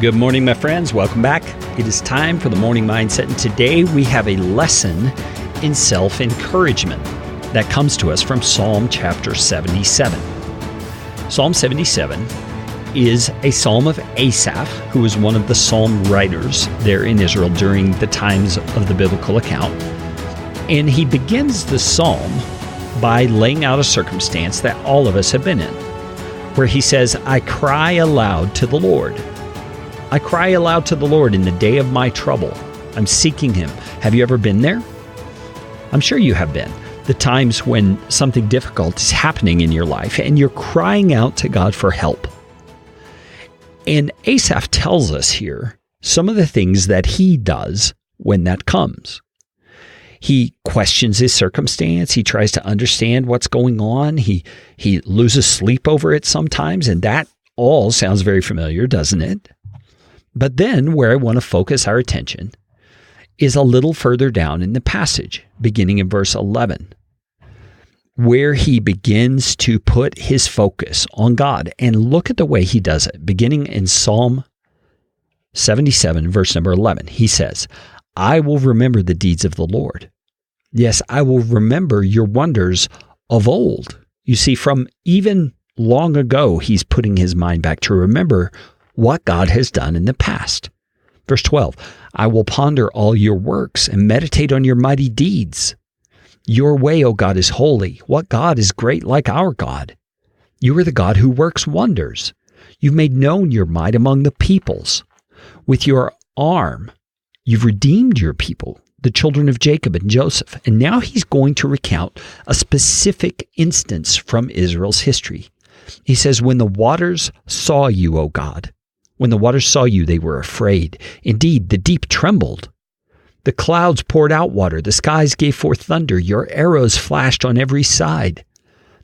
Good morning, my friends. Welcome back. It is time for the Morning Mindset, and today we have a lesson in self-encouragement that comes to us from Psalm chapter 77. Psalm 77 is a psalm of Asaph, who was one of the psalm writers there in Israel during the times of the biblical account. And he begins the psalm by laying out a circumstance that all of us have been in, where he says, I cry aloud to the Lord. I cry aloud to the Lord in the day of my trouble. I'm seeking him. Have you ever been there? I'm sure you have been. The times when something difficult is happening in your life and you're crying out to God for help. And Asaph tells us here some of the things that he does when that comes. He questions his circumstance. He tries to understand what's going on. He loses sleep over it sometimes, and that all sounds very familiar, doesn't it? But then where I want to focus our attention is a little further down in the passage, beginning in verse 11, where he begins to put his focus on God. And look at the way he does it. Beginning in Psalm 77, verse number 11, he says, I will remember the deeds of the Lord. Yes, I will remember your wonders of old. You see, from even long ago, he's putting his mind back to remember what God has done in the past. Verse 12, I will ponder all your works and meditate on your mighty deeds. Your way, O God, is holy. What God is great like our God? You are the God who works wonders. You've made known your might among the peoples. With your arm, you've redeemed your people, the children of Jacob and Joseph. And now he's going to recount a specific instance from Israel's history. He says, when the waters saw you, O God, when the waters saw you, they were afraid. Indeed, the deep trembled. The clouds poured out water. The skies gave forth thunder. Your arrows flashed on every side.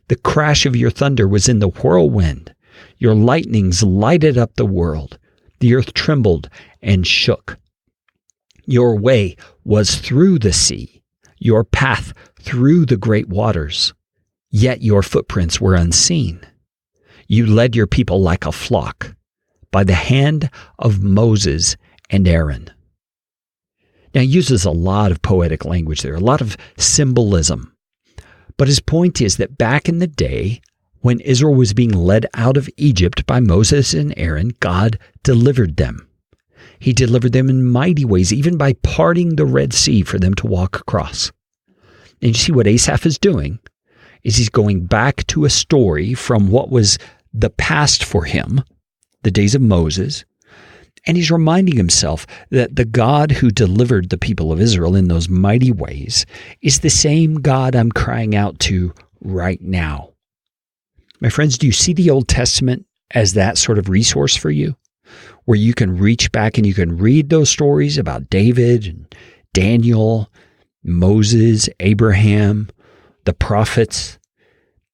The crash of your thunder was in the whirlwind. Your lightnings lighted up the world. The earth trembled and shook. Your way was through the sea, your path through the great waters. Yet your footprints were unseen. You led your people like a flock by the hand of Moses and Aaron. Now, he uses a lot of poetic language there, a lot of symbolism. But his point is that back in the day, when Israel was being led out of Egypt by Moses and Aaron, God delivered them. He delivered them in mighty ways, even by parting the Red Sea for them to walk across. And you see what Asaph is doing is he's going back to a story from what was the past for him, the days of Moses, and he's reminding himself that the God who delivered the people of Israel in those mighty ways is the same God I'm crying out to right now. My friends, do you see the Old Testament as that sort of resource for you, where you can reach back and you can read those stories about David and Daniel, Moses, Abraham, the prophets,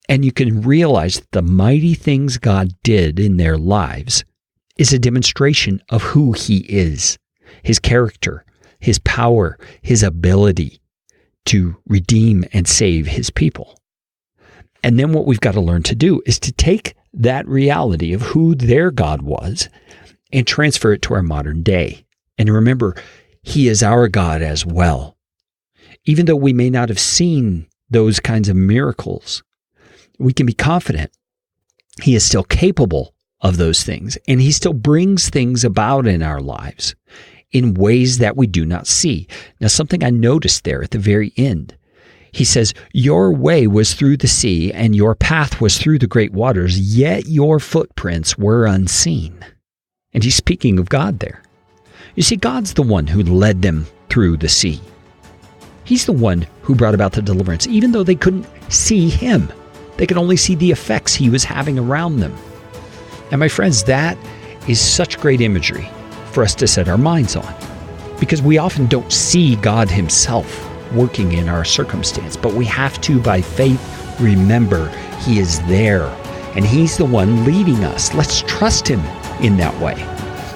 and you can realize that the mighty things God did in their lives is a demonstration of who he is, his character, his power, his ability to redeem and save his people. And then what we've got to learn to do is to take that reality of who their God was and transfer it to our modern day. And remember, he is our God as well. Even though we may not have seen those kinds of miracles, we can be confident he is still capable of those things, and he still brings things about in our lives in ways that we do not see. Now, something I noticed there at the very end, he says, your way was through the sea, and your path was through the great waters, yet your footprints were unseen. And he's speaking of God there. You see, God's the one who led them through the sea. He's the one who brought about the deliverance, even though they couldn't see him. They could only see the effects he was having around them. And my friends, that is such great imagery for us to set our minds on, because we often don't see God himself working in our circumstance, but we have to, by faith, remember he is there and he's the one leading us. Let's trust him in that way.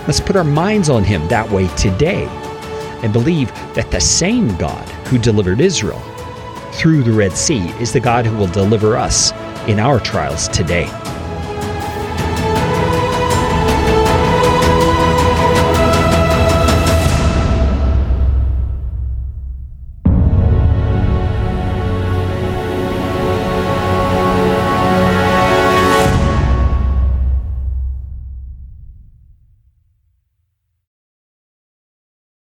Let's put our minds on him that way today and believe that the same God who delivered Israel through the Red Sea is the God who will deliver us in our trials today.